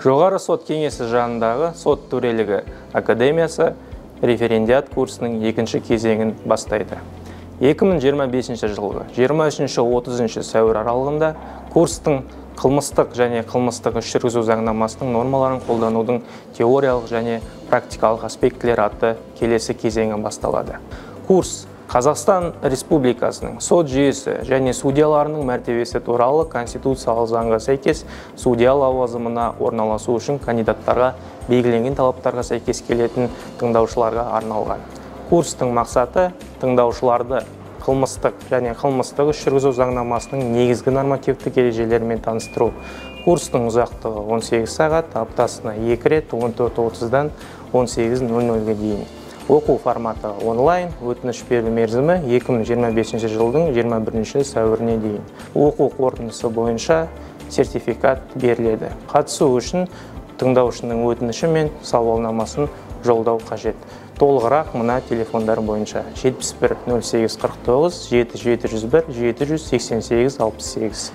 Жоғары сот кеңесі жанындағы сот төрелігі академиясы референдиат курсының екінші кезеңін бастайды. 2025 жылғы 23-30 сәуір аралығында курстың қылмыстық және қылмыстық іс жүргізу заңнамасының нормаларын қолданудың теориялық және практикалық аспектілері атты келесі кезеңі басталады. Курс Қазақстан Республикасының сот жүйесі және судьяларының мәртебесі туралы конституциялық заңға сәйкес судья лауазымына орналасу үшін кандидаттарға белгіленген талаптарға сәйкес келетін тыңдаушыларға арналған. Курстың мақсаты тыңдаушыларды қылмыстық және қылмыстық іс жүргізу заңнамасының негізгі нормативтік ережелерімен таныстыру. Курстың ұзақтығы 18 сағат, аптасына 2 рет 14:30-дан 18:00-ге дейін. Оқу форматы онлайн, өтініш беру мерзімі 2025 жылдың 21 сәуіріне дейін. Оқу қорытындысы бойынша сертификат беріледі. Қатысу үшін тыңдаушының өтініші мен сауалнамасын жолдау қажет. Толығырақ мына телефондар бойынша 71 08 49 7701 788 68.